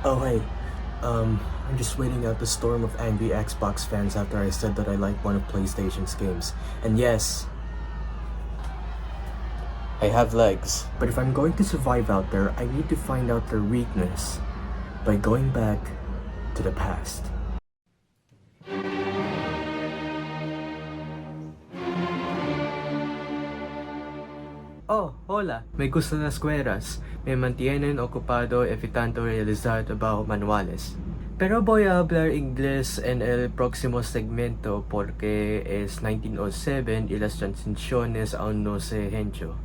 Oh hey, I'm just waiting out the storm of angry Xbox fans after I said that I like one of PlayStation's games. And yes, I have legs. But if I'm going to survive out there, I need to find out their weakness by going back to the past. Oh, hola. Me gustan las cueras. Me mantienen ocupado evitando realizar trabajo manuales. Pero voy a hablar inglés en el próximo segmento porque es 1907 y las transiciones aún no se han hecho.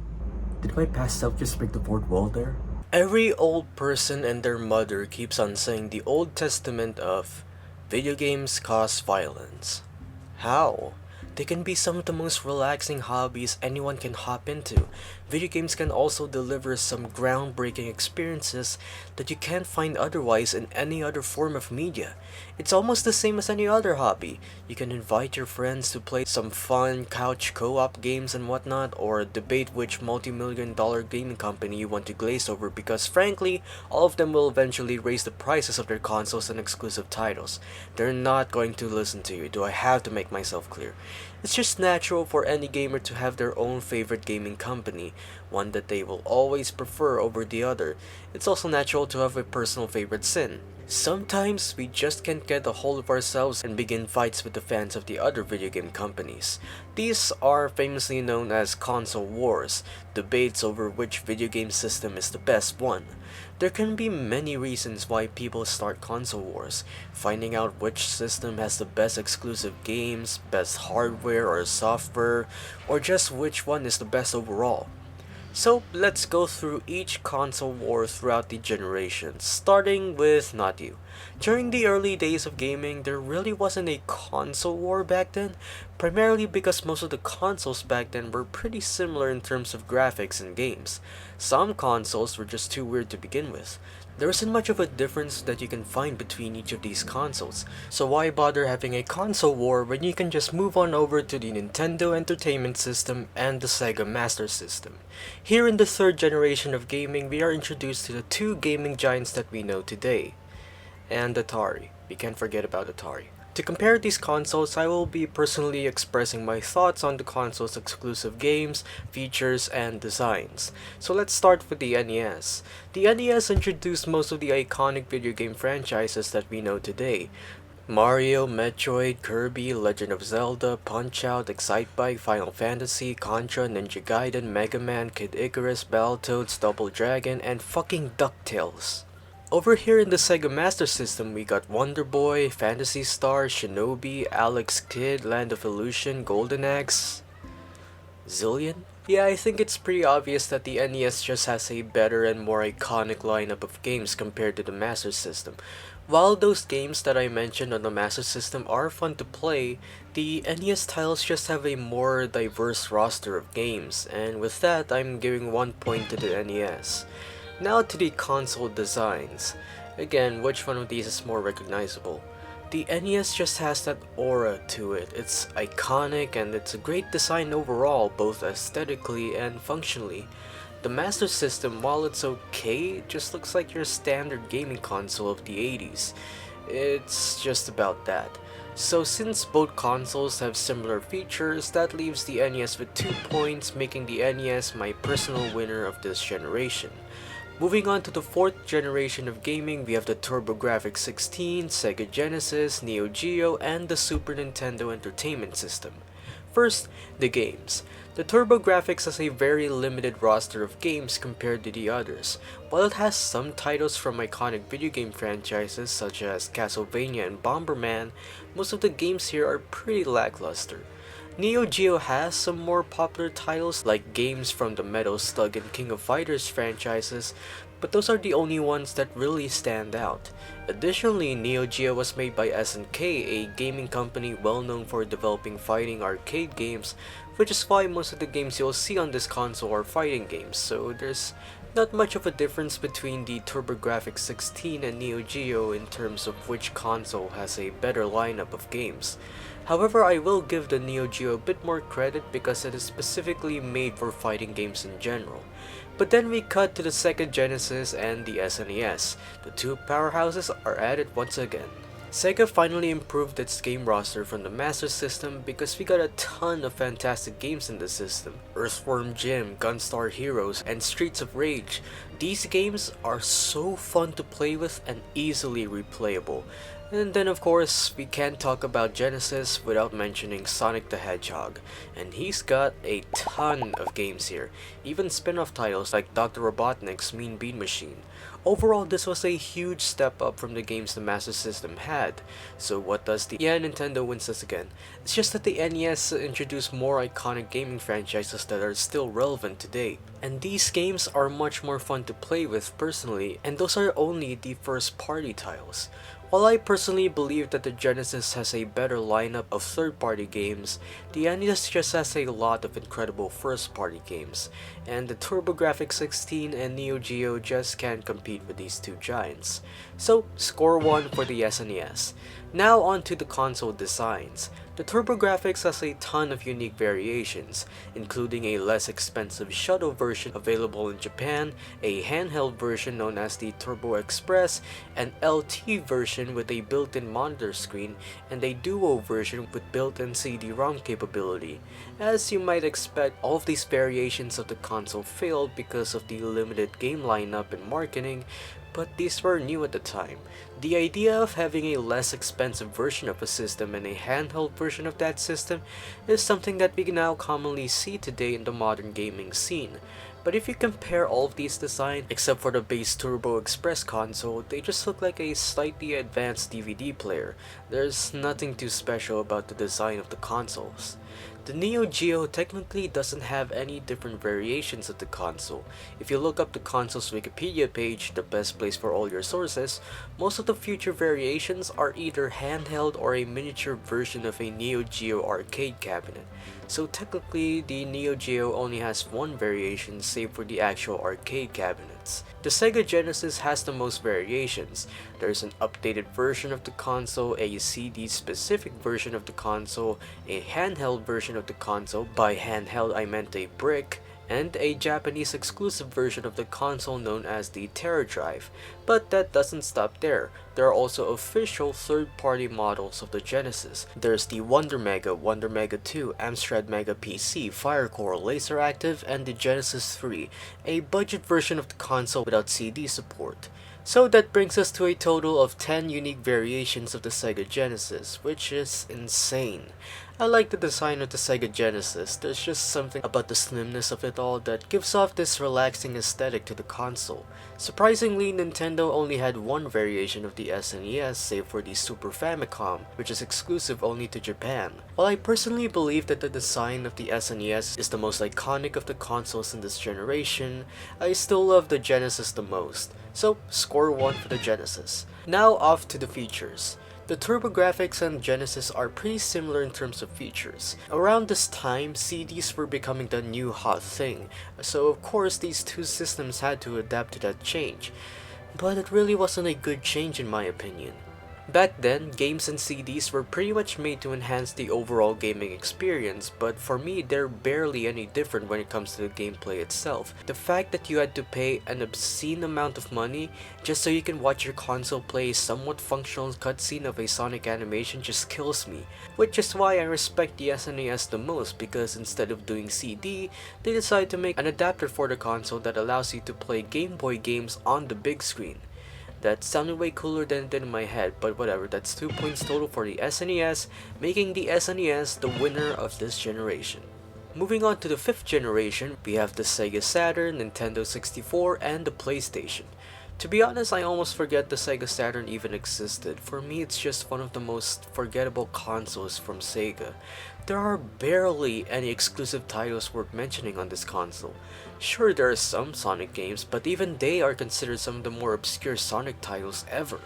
Did my past self just break the fourth wall there? Every old person and their mother keeps on saying the Old Testament of video games cause violence. How? They can be some of the most relaxing hobbies anyone can hop into. Video games can also deliver some groundbreaking experiences that you can't find otherwise in any other form of media. It's almost the same as any other hobby. You can invite your friends to play some fun couch co-op games and whatnot, or debate which multi-million-dollar gaming company you want to glaze over because frankly, all of them will eventually raise the prices of their consoles and exclusive titles. They're not going to listen to you. Do I have to make myself clear? It's just natural for any gamer to have their own favorite gaming company, one that they will always prefer over the other. It's also natural to have a personal favorite sin. Sometimes we just can't get a hold of ourselves and begin fights with the fans of the other video game companies. These are famously known as console wars, debates over which video game system is the best one. There can be many reasons why people start console wars, finding out which system has the best exclusive games, best hardware or software, or just which one is the best overall. So let's go through each console war throughout the generations, starting with not you. During the early days of gaming, there really wasn't a console war back then, primarily because most of the consoles back then were pretty similar in terms of graphics and games. Some consoles were just too weird to begin with. There isn't much of a difference that you can find between each of these consoles, so why bother having a console war when you can just move on over to the Nintendo Entertainment System and the Sega Master System. Here in the third generation of gaming, we are introduced to the two gaming giants that we know today, and Atari. We can't forget about Atari. To compare these consoles, I will be personally expressing my thoughts on the console's exclusive games, features, and designs. So let's start with the NES. The NES introduced most of the iconic video game franchises that we know today. Mario, Metroid, Kirby, Legend of Zelda, Punch-Out, Excitebike, Final Fantasy, Contra, Ninja Gaiden, Mega Man, Kid Icarus, Battletoads, Double Dragon, and fucking DuckTales. Over here in the Sega Master System, we got Wonder Boy, Phantasy Star, Shinobi, Alex Kidd, Land of Illusion, Golden Axe, Zillion? Yeah, I think it's pretty obvious that the NES just has a better and more iconic lineup of games compared to the Master System. While those games that I mentioned on the Master System are fun to play, the NES titles just have a more diverse roster of games, and with that, I'm giving 1 point to the NES. Now to the console designs. Again, which one of these is more recognizable? The NES just has that aura to it. It's iconic and it's a great design overall, both aesthetically and functionally. The Master System, while it's okay, just looks like your standard gaming console of the 80s. It's just about that. So since both consoles have similar features, that leaves the NES with 2 points, making the NES my personal winner of this generation. Moving on to the fourth generation of gaming, we have the TurboGrafx-16, Sega Genesis, Neo Geo, and the Super Nintendo Entertainment System. First, the games. The TurboGrafx has a very limited roster of games compared to the others. While it has some titles from iconic video game franchises such as Castlevania and Bomberman, most of the games here are pretty lackluster. Neo Geo has some more popular titles like games from the Metal Slug and King of Fighters franchises, but those are the only ones that really stand out. Additionally, Neo Geo was made by SNK, a gaming company well known for developing fighting arcade games, which is why most of the games you'll see on this console are fighting games, so there's Not much of a difference between the TurboGrafx-16 and Neo Geo in terms of which console has a better lineup of games. However, I will give the Neo Geo a bit more credit because it is specifically made for fighting games in general. But then we cut to the Sega Genesis and the SNES. The two powerhouses are at it once again. Sega finally improved its game roster from the Master System because we got a ton of fantastic games in the system. Earthworm Jim, Gunstar Heroes, and Streets of Rage. These games are so fun to play with and easily replayable. And then of course, we can't talk about Genesis without mentioning Sonic the Hedgehog. And he's got a ton of games here, even spin-off titles like Dr. Robotnik's Mean Bean Machine. Overall, this was a huge step up from the games the Master System had. So what does the Nintendo wins us again? It's just that the NES introduced more iconic gaming franchises that are still relevant today. And these games are much more fun to play with personally, and those are only the first party titles. While I personally believe that the Genesis has a better lineup of third-party games, the NES just has a lot of incredible first-party games, and the TurboGrafx-16 and Neo Geo just can't compete with these two giants. So, score 1 for the SNES. Now on to the console designs. The TurboGrafx has a ton of unique variations, including a less expensive shuttle version available in Japan, a handheld version known as the Turbo Express, an LT version with a built-in monitor screen, and a Duo version with built-in CD-ROM capability. As you might expect, all of these variations of the console failed because of the limited game lineup and marketing, but these were new at the time. The idea of having a less expensive version of a system and a handheld version of that system is something that we now commonly see today in the modern gaming scene. But if you compare all of these designs, except for the base Turbo Express console, they just look like a slightly advanced DVD player. There's nothing too special about the design of the consoles. The Neo Geo technically doesn't have any different variations of the console. If you look up the console's Wikipedia page, the best place for all your sources, most of the future variations are either handheld or a miniature version of a Neo Geo arcade cabinet. So technically, the Neo Geo only has one variation save for the actual arcade cabinets. The Sega Genesis has the most variations. There's an updated version of the console, a CD-specific version of the console, a handheld version of the console, by handheld I meant a brick, and a Japanese exclusive version of the console known as the Terra Drive. But that doesn't stop there. There are also official third-party models of the Genesis. There's the Wonder Mega, Wonder Mega 2, Amstrad Mega PC, Firecore, Laser Active, and the Genesis 3, a budget version of the console without CD support. So that brings us to a total of 10 unique variations of the Sega Genesis, which is insane. I like the design of the Sega Genesis. There's just something about the slimness of it all that gives off this relaxing aesthetic to the console. Surprisingly, Nintendo only had one variation of the SNES, save for the Super Famicom, which is exclusive only to Japan. While I personally believe that the design of the SNES is the most iconic of the consoles in this generation, I still love the Genesis the most. So, score 1 for the Genesis. Now off to the features. The TurboGrafx and Genesis are pretty similar in terms of features. Around this time, CDs were becoming the new hot thing, so of course these two systems had to adapt to that change. But it really wasn't a good change in my opinion. Back then, games and CDs were pretty much made to enhance the overall gaming experience, but for me, they're barely any different when it comes to the gameplay itself. The fact that you had to pay an obscene amount of money just so you can watch your console play a somewhat functional cutscene of a Sonic animation just kills me. Which is why I respect the SNES the most, because instead of doing CD, they decided to make an adapter for the console that allows you to play Game Boy games on the big screen. That sounded way cooler than it did in my head, but whatever, that's 2 points total for the SNES, making the SNES the winner of this generation. Moving on to the 5th generation, we have the Sega Saturn, Nintendo 64, and the PlayStation. To be honest, I almost forget the Sega Saturn even existed. For me, it's just one of the most forgettable consoles from Sega. There are barely any exclusive titles worth mentioning on this console. Sure, there are some Sonic games, but even they are considered some of the more obscure Sonic titles ever.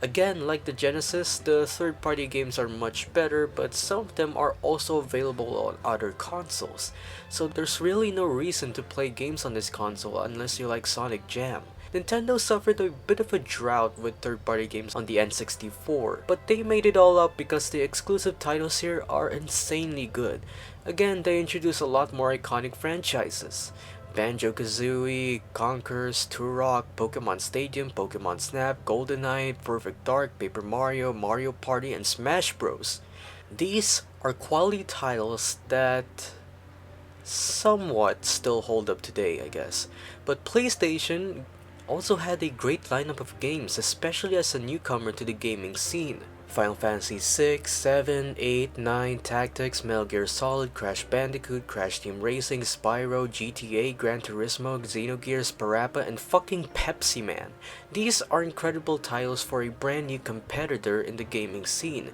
Again, like the Genesis, the third-party games are much better, but some of them are also available on other consoles. So there's really no reason to play games on this console unless you like Sonic Jam. Nintendo suffered a bit of a drought with third-party games on the N64, but they made it all up because the exclusive titles here are insanely good. Again, they introduced a lot more iconic franchises. Banjo-Kazooie, Conkers, Turok, Pokemon Stadium, Pokemon Snap, GoldenEye, Perfect Dark, Paper Mario, Mario Party, and Smash Bros. These are quality titles that somewhat still hold up today, I guess. But PlayStation also had a great lineup of games, especially as a newcomer to the gaming scene. Final Fantasy 6, 7, 8, 9, Tactics, Metal Gear Solid, Crash Bandicoot, Crash Team Racing, Spyro, GTA, Gran Turismo, Xenogears, Parappa, and fucking Pepsi Man. These are incredible titles for a brand new competitor in the gaming scene.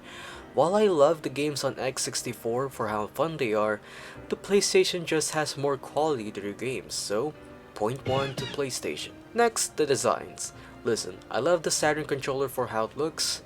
While I love the games on X64 for how fun they are, the PlayStation just has more quality to their games, so point 1 to PlayStation. Next, the designs. Listen, I love the Saturn controller for how it looks,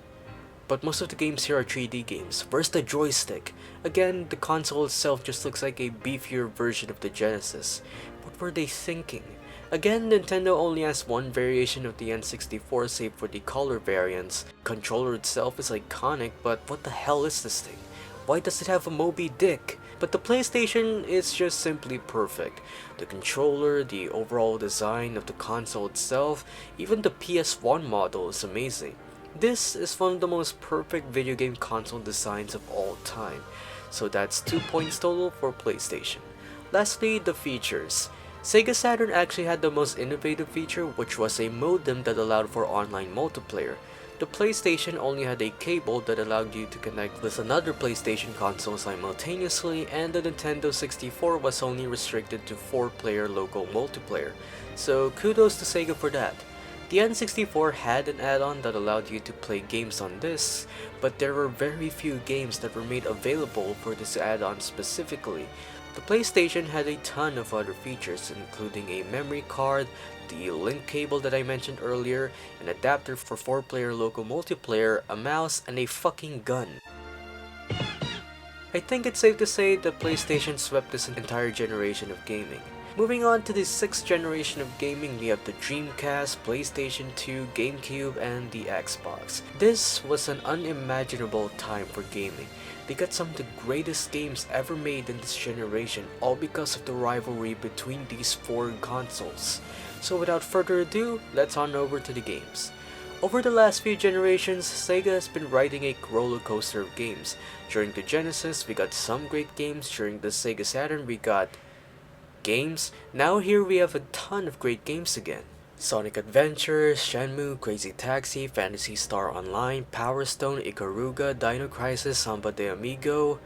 but most of the games here are 3D games. Where's the joystick? Again, the console itself just looks like a beefier version of the Genesis. What were they thinking? Again, Nintendo only has one variation of the N64 save for the color variants. The controller itself is iconic, but what the hell is this thing? Why does it have a Moby Dick? But the PlayStation is just simply perfect. The controller, the overall design of the console itself, even the PS1 model is amazing. This is one of the most perfect video game console designs of all time. So that's 2 points total for PlayStation. Lastly, the features. Sega Saturn actually had the most innovative feature, which was a modem that allowed for online multiplayer. The PlayStation only had a cable that allowed you to connect with another PlayStation console simultaneously, and the Nintendo 64 was only restricted to 4-player local multiplayer. So kudos to Sega for that. The N64 had an add-on that allowed you to play games on discs, but there were very few games that were made available for this add-on specifically. The PlayStation had a ton of other features, including a memory card, the link cable that I mentioned earlier, an adapter for 4-player local multiplayer, a mouse, and a fucking gun. I think it's safe to say that PlayStation swept this entire generation of gaming. Moving on to the 6th generation of gaming, we have the Dreamcast, PlayStation 2, GameCube, and the Xbox. This was an unimaginable time for gaming. They got some of the greatest games ever made in this generation, all because of the rivalry between these 4 consoles. So without further ado, let's on over to the games. Over the last few generations, Sega has been riding a roller coaster of games. During the Genesis, we got some great games. During the Sega Saturn, we got games. Now here we have a ton of great games again. Sonic Adventure, Shenmue, Crazy Taxi, Phantasy Star Online, Power Stone, Ikaruga, Dino Crisis, Samba de Amigo,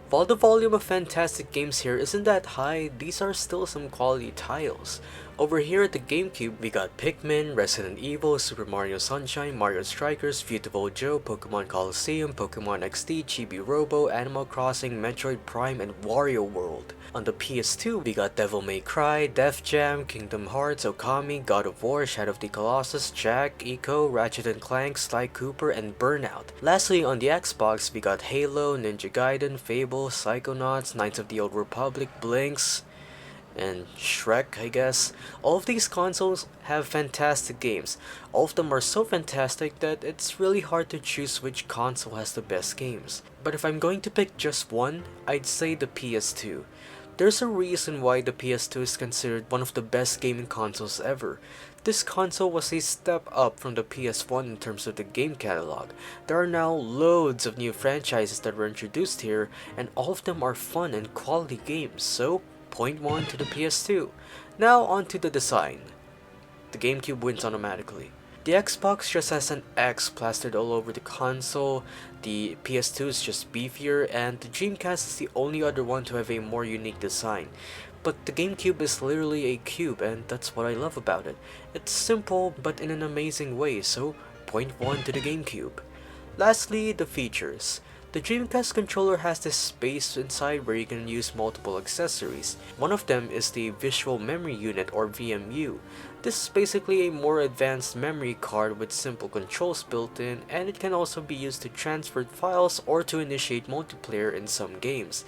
While the volume of fantastic games here isn't that high, these are still some quality titles. Over here at the GameCube, we got Pikmin, Resident Evil, Super Mario Sunshine, Mario Strikers, Beautiful Joe, Pokemon Coliseum, Pokemon XD, Chibi Robo, Animal Crossing, Metroid Prime, and Wario World. On the PS2, we got Devil May Cry, Def Jam, Kingdom Hearts, Okami, God of War, Shadow of the Colossus, Jak, Ico, Ratchet & Clank, Sly Cooper, and Burnout. Lastly, on the Xbox, we got Halo, Ninja Gaiden, Fable, Psychonauts, Knights of the Old Republic, Blinks, and Shrek, I guess. All of these consoles have fantastic games. All of them are so fantastic that it's really hard to choose which console has the best games. But if I'm going to pick just one, I'd say the PS2. There's a reason why the PS2 is considered one of the best gaming consoles ever. This console was a step up from the PS1 in terms of the game catalog. There are now loads of new franchises that were introduced here, and all of them are fun and quality games, so point 1 to the PS2. Now on to the design. The GameCube wins automatically. The The Xbox just has an X plastered all over the console, the PS2 is just beefier, and the Dreamcast is the only other one to have a more unique design. But the GameCube is literally a cube, and that's what I love about it. It's simple, but in an amazing way, so point 1 to the GameCube. Lastly, the features. The Dreamcast controller has this space inside where you can use multiple accessories. One of them is the Visual Memory Unit or VMU. This is basically a more advanced memory card with simple controls built in, and it can also be used to transfer files or to initiate multiplayer in some games.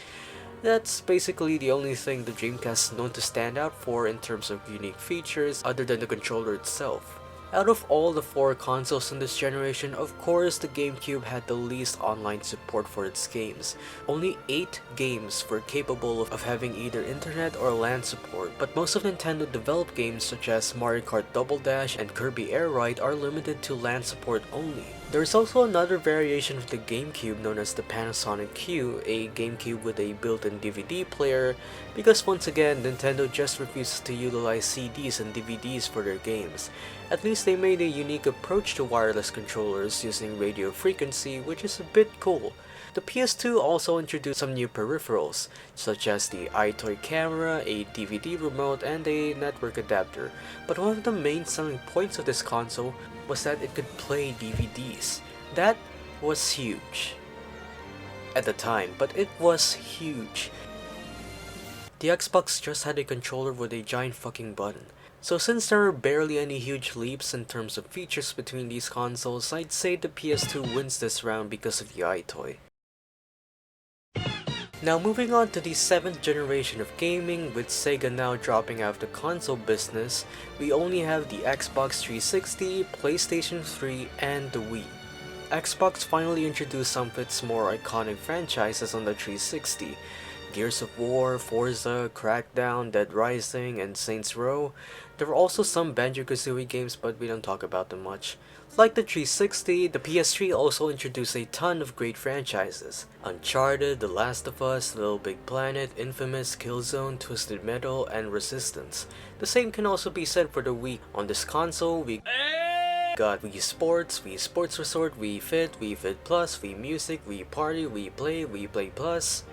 That's basically the only thing the Dreamcast is known to stand out for in terms of unique features other than the controller itself. Out of all the 4 consoles in this generation, of course the GameCube had the least online support for its games. Only 8 games were capable of having either internet or LAN support, but most of Nintendo developed games such as Mario Kart Double Dash and Kirby Air Ride are limited to LAN support only. There is also another variation of the GameCube known as the Panasonic Q, a GameCube with a built-in DVD player, because once again Nintendo just refuses to utilize CDs and DVDs for their games. At least they made a unique approach to wireless controllers using radio frequency, which is a bit cool. The PS2 also introduced some new peripherals, such as the iToy camera, a DVD remote, and a network adapter. But one of the main selling points of this console was that it could play DVDs. That was huge at the time, but it was huge. The Xbox just had a controller with a giant fucking button. So since there are barely any huge leaps in terms of features between these consoles, I'd say the PS2 wins this round because of the iToy. Now moving on to the 7th generation of gaming, with Sega now dropping out of the console business, we only have the Xbox 360, PlayStation 3, and the Wii. Xbox finally introduced some of its more iconic franchises on the 360. Gears of War, Forza, Crackdown, Dead Rising, and Saints Row. There were also some Banjo-Kazooie games, but we don't talk about them much. Like the 360, the PS3 also introduced a ton of great franchises. Uncharted, The Last of Us, Little Big Planet, Infamous, Killzone, Twisted Metal, and Resistance. The same can also be said for the Wii. On this console, we got Wii Sports, Wii Sports Resort, Wii Fit Plus, Wii Music, Wii Party, Wii Play Plus,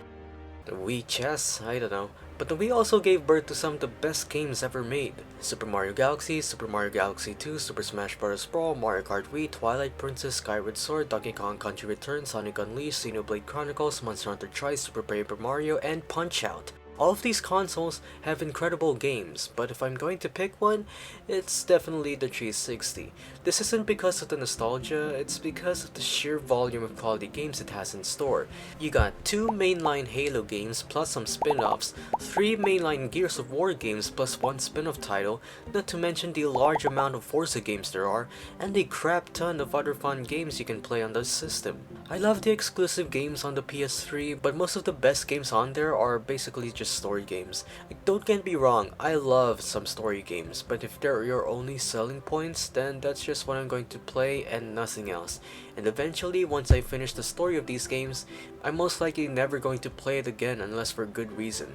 Wii Chess, I don't know. But the Wii also gave birth to some of the best games ever made. Super Mario Galaxy, Super Mario Galaxy 2, Super Smash Bros. Brawl, Mario Kart Wii, Twilight Princess, Skyward Sword, Donkey Kong Country Returns, Sonic Unleashed, Xenoblade Chronicles, Monster Hunter Tri, Super Paper Mario, and Punch-Out! All of these consoles have incredible games, but if I'm going to pick one, it's definitely the 360. This isn't because of the nostalgia, it's because of the sheer volume of quality games it has in store. You got 2 mainline Halo games plus some spin-offs, 3 mainline Gears of War games plus 1 spin-off title, not to mention the large amount of Forza games there are, and a crap ton of other fun games you can play on this system. I love the exclusive games on the PS3, but most of the best games on there are basically just story games. Like, don't get me wrong, I love some story games, but if they're your only selling points, then that's just what I'm going to play and nothing else. And eventually, once I finish the story of these games, I'm most likely never going to play it again unless for good reason.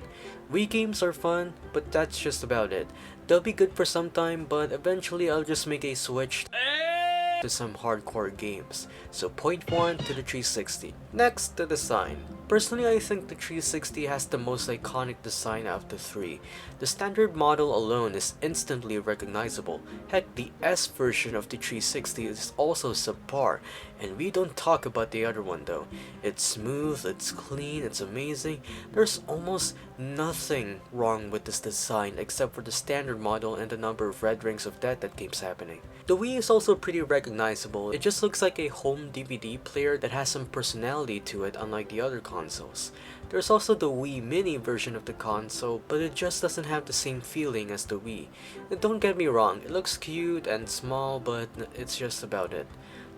Wii games are fun, but that's just about it. They'll be good for some time, but eventually I'll just make a switch to some hardcore games. So point 1 to the 360. Next, the design. Personally, I think the 360 has the most iconic design out of the 3. The standard model alone is instantly recognizable. Heck, the S version of the 360 is also subpar, and we don't talk about the other one though. It's smooth, it's clean, it's amazing. There's almost nothing wrong with this design except for the standard model and the number of red rings of death that keeps happening. The Wii is also pretty recognizable. It just looks like a home DVD player that has some personality to it, unlike the other consoles. There's also the Wii Mini version of the console, but it just doesn't have the same feeling as the Wii. And don't get me wrong, it looks cute and small, but it's just about it.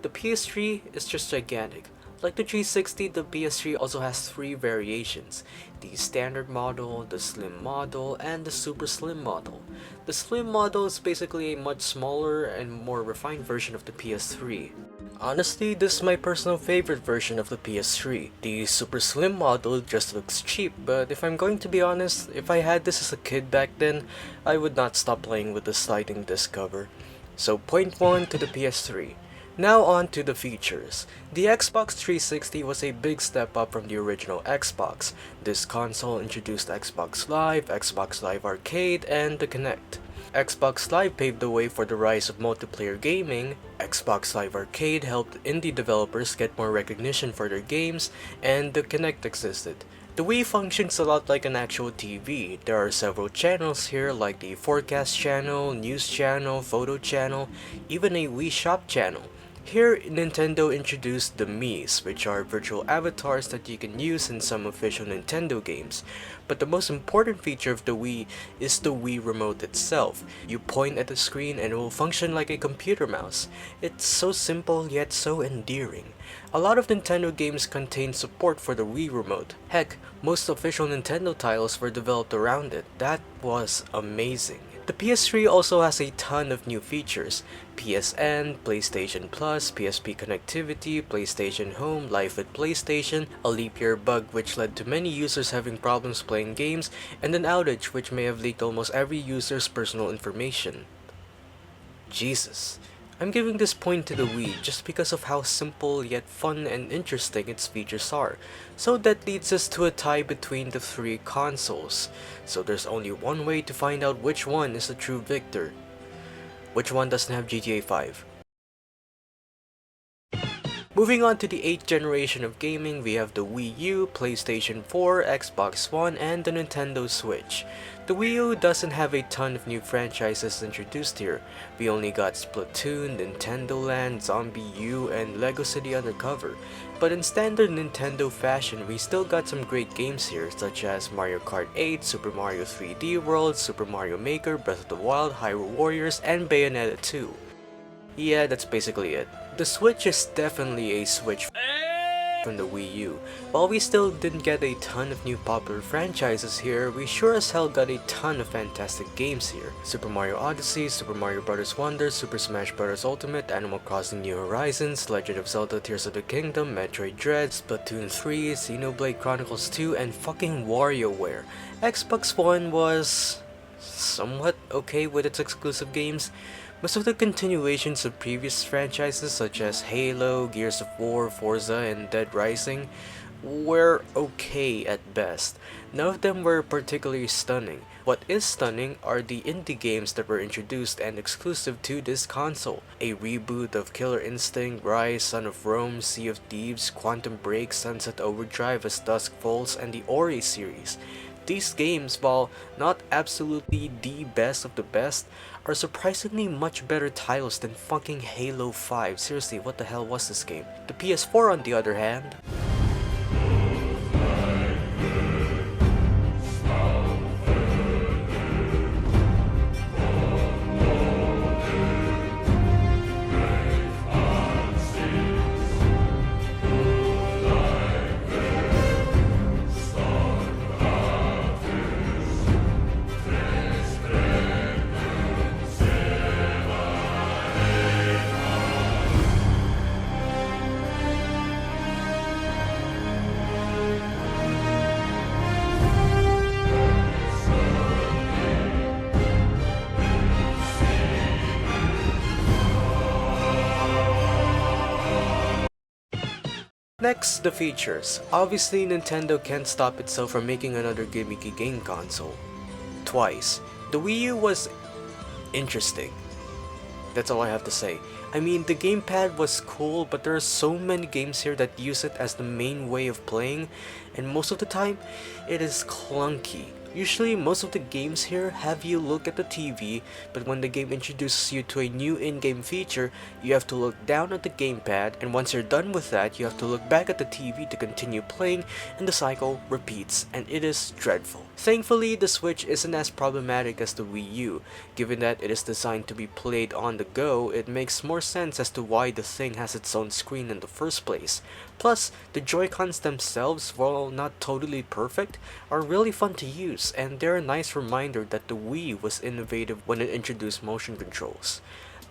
The PS3 is just gigantic. Like the 360, the PS3 also has 3 variations: the standard model, the slim model, and the super slim model. The slim model is basically a much smaller and more refined version of the PS3. Honestly, this is my personal favorite version of the PS3. The super slim model just looks cheap, but if I'm going to be honest, if I had this as a kid back then, I would not stop playing with the sliding disc cover. So point 1 to the PS3. Now on to the features. The Xbox 360 was a big step up from the original Xbox. This console introduced Xbox Live Arcade, and the Kinect. Xbox Live paved the way for the rise of multiplayer gaming, Xbox Live Arcade helped indie developers get more recognition for their games, and the Kinect existed. The Wii functions a lot like an actual TV. There are several channels here like the forecast channel, news channel, photo channel, even a Wii shop channel. Here, Nintendo introduced the Miis, which are virtual avatars that you can use in some official Nintendo games. But the most important feature of the Wii is the Wii remote itself. You point at the screen and it will function like a computer mouse. It's so simple yet so endearing. A lot of Nintendo games contain support for the Wii remote. Heck, most official Nintendo titles were developed around it. That was amazing. The PS3 also has a ton of new features. PSN, PlayStation Plus, PSP connectivity, PlayStation Home, Live with PlayStation, a leap year bug which led to many users having problems playing games, and an outage which may have leaked almost every user's personal information. Jesus. I'm giving this point to the Wii just because of how simple yet fun and interesting its features are. So that leads us to a tie between the three consoles. So there's only one way to find out which one is the true victor. Which one doesn't have GTA 5? Moving on to the 8th generation of gaming, we have the Wii U, PlayStation 4, Xbox One, and the Nintendo Switch. The Wii U doesn't have a ton of new franchises introduced here. We only got Splatoon, Nintendo Land, Zombie U, and Lego City Undercover. But in standard Nintendo fashion, we still got some great games here, such as Mario Kart 8, Super Mario 3D World, Super Mario Maker, Breath of the Wild, Hyrule Warriors, and Bayonetta 2. Yeah, that's basically it. The Switch is definitely a switch from the Wii U. While we still didn't get a ton of new popular franchises here, we sure as hell got a ton of fantastic games here. Super Mario Odyssey, Super Mario Bros. Wonder, Super Smash Bros. Ultimate, Animal Crossing New Horizons, Legend of Zelda Tears of the Kingdom, Metroid Dread, Splatoon 3, Xenoblade Chronicles 2, and fucking WarioWare. Xbox One was somewhat okay with its exclusive games. Most of the continuations of previous franchises such as Halo, Gears of War, Forza, and Dead Rising were okay at best. None of them were particularly stunning. What is stunning are the indie games that were introduced and exclusive to this console. A reboot of Killer Instinct, Rise, Son of Rome, Sea of Thieves, Quantum Break, Sunset Overdrive, As Dusk Falls, and the Ori series. These games, while not absolutely the best of the best, are surprisingly much better titles than fucking Halo 5. Seriously, what the hell was this game? The PS4 on the other hand, next, the features. Obviously, Nintendo can't stop itself from making another gimmicky game console. Twice. The Wii U was interesting. That's all I have to say. I mean, the gamepad was cool, but there are so many games here that use it as the main way of playing, and most of the time, it is clunky. Usually, most of the games here have you look at the TV, but when the game introduces you to a new in-game feature, you have to look down at the gamepad, and once you're done with that, you have to look back at the TV to continue playing, and the cycle repeats, and it is dreadful. Thankfully, the Switch isn't as problematic as the Wii U. Given that it is designed to be played on the go, it makes more sense as to why the thing has its own screen in the first place. Plus, the Joy-Cons themselves, while not totally perfect, are really fun to use, and they're a nice reminder that the Wii was innovative when it introduced motion controls.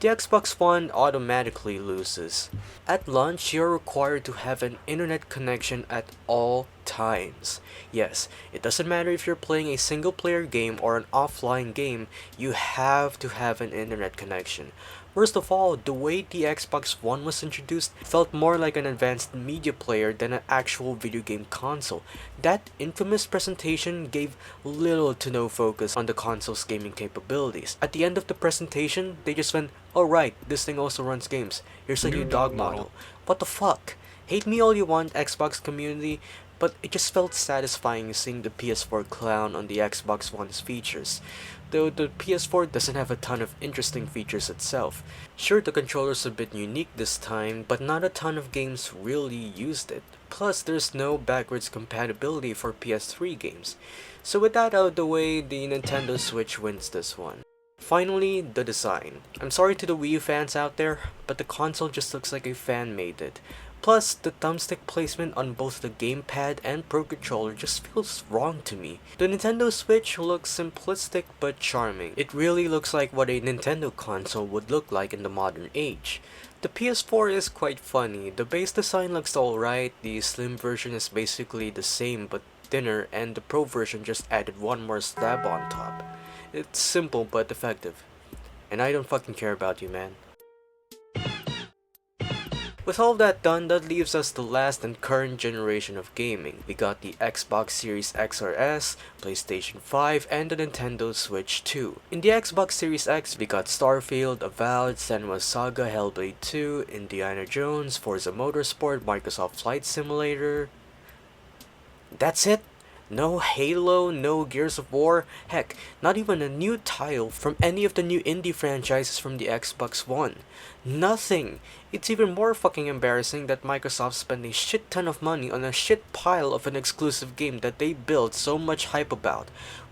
The Xbox One automatically loses. At launch, you're required to have an internet connection at all times. Yes, it doesn't matter if you're playing a single player game or an offline game, you have to have an internet connection. First of all, the way the Xbox One was introduced felt more like an advanced media player than an actual video game console. That infamous presentation gave little to no focus on the console's gaming capabilities. At the end of the presentation, they just went, "Oh right, this thing also runs games. Here's a new dog model." What the fuck? Hate me all you want, Xbox community, but it just felt satisfying seeing the PS4 clown on the Xbox One's features. Though the PS4 doesn't have a ton of interesting features itself. Sure, the controller's a bit unique this time, but not a ton of games really used it. Plus, there's no backwards compatibility for PS3 games. So with that out of the way, the Nintendo Switch wins this one. Finally, the design. I'm sorry to the Wii U fans out there, but the console just looks like a fan made it. Plus, the thumbstick placement on both the gamepad and Pro Controller just feels wrong to me. The Nintendo Switch looks simplistic but charming. It really looks like what a Nintendo console would look like in the modern age. The PS4 is quite funny. The base design looks alright, the slim version is basically the same but thinner, and the Pro version just added one more slab on top. It's simple but effective. And I don't fucking care about you, man. With all that done, that leaves us the last and current generation of gaming. We got the Xbox Series X or S, PlayStation 5, and the Nintendo Switch 2. In the Xbox Series X, we got Starfield, Avowed, Senua's Saga, Hellblade 2, Indiana Jones, Forza Motorsport, Microsoft Flight Simulator. That's it? No Halo, no Gears of War, heck, not even a new title from any of the new indie franchises from the Xbox One. Nothing! It's even more fucking embarrassing that Microsoft spent a shit ton of money on a shit pile of an exclusive game that they built so much hype about.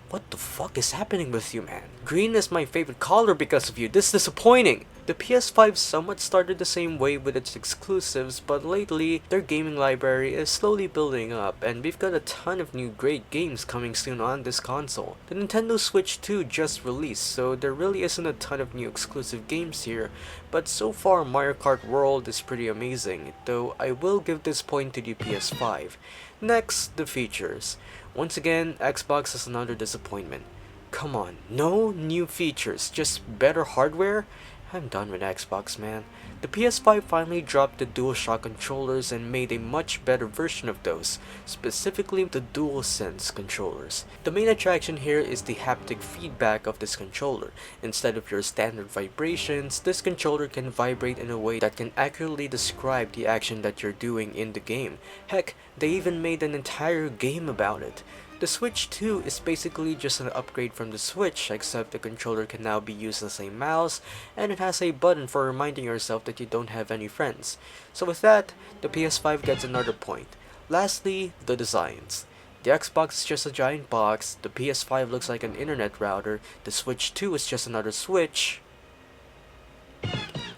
What the fuck is happening with you, man? Green is my favorite color because of you. This is disappointing! The PS5 somewhat started the same way with its exclusives, but lately, their gaming library is slowly building up, and we've got a ton of new great games coming soon on this console. The Nintendo Switch 2 just released, so there really isn't a ton of new exclusive games here, but so far Mario Kart World is pretty amazing, though I will give this point to the PS5. Next, the features. Once again, Xbox is another disappointment. Come on, no new features, just better hardware? I'm done with Xbox, man. The PS5 finally dropped the DualShock controllers and made a much better version of those, specifically the DualSense controllers. The main attraction here is the haptic feedback of this controller. Instead of your standard vibrations, this controller can vibrate in a way that can accurately describe the action that you're doing in the game. Heck, they even made an entire game about it. The Switch 2 is basically just an upgrade from the Switch, except the controller can now be used as a mouse, and it has a button for reminding yourself that you don't have any friends. So with that, the PS5 gets another point. Lastly, the designs. The Xbox is just a giant box, the PS5 looks like an internet router, the Switch 2 is just another Switch.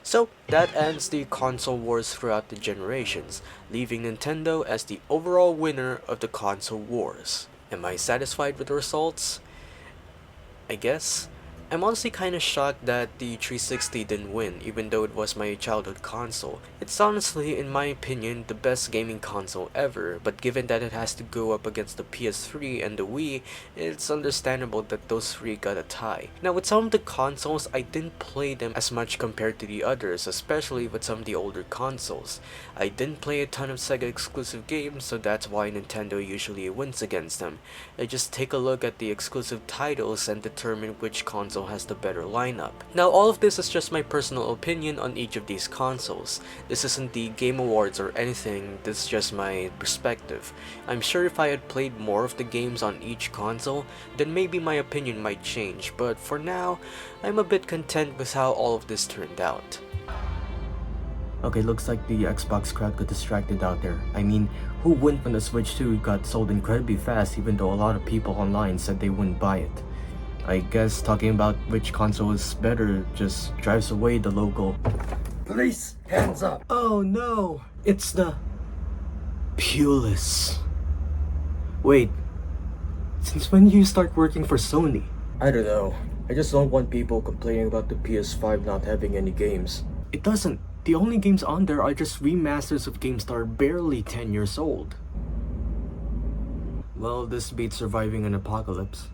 So, that ends the console wars throughout the generations, leaving Nintendo as the overall winner of the console wars. Am I satisfied with the results? I guess. I'm honestly kinda shocked that the 360 didn't win, even though it was my childhood console. It's honestly, in my opinion, the best gaming console ever, but given that it has to go up against the PS3 and the Wii, it's understandable that those three got a tie. Now with some of the consoles, I didn't play them as much compared to the others, especially with some of the older consoles. I didn't play a ton of Sega exclusive games, so that's why Nintendo usually wins against them. I just take a look at the exclusive titles and determine which console has the better lineup. Now all of this is just my personal opinion on each of these consoles. This isn't the Game Awards or anything, this is just my perspective. I'm sure if I had played more of the games on each console, then maybe my opinion might change, but for now, I'm a bit content with how all of this turned out. Okay, looks like the Xbox crowd got distracted out there. I mean, who wouldn't when the Switch 2 got sold incredibly fast even though a lot of people online said they wouldn't buy it? I guess talking about which console is better just drives away the local police, hands up! Oh no! It's the Pulis. Wait, since when do you start working for Sony? I don't know. I just don't want people complaining about the PS5 not having any games. It doesn't. The only games on there are just remasters of games that are barely 10 years old. Well, this beats surviving an apocalypse.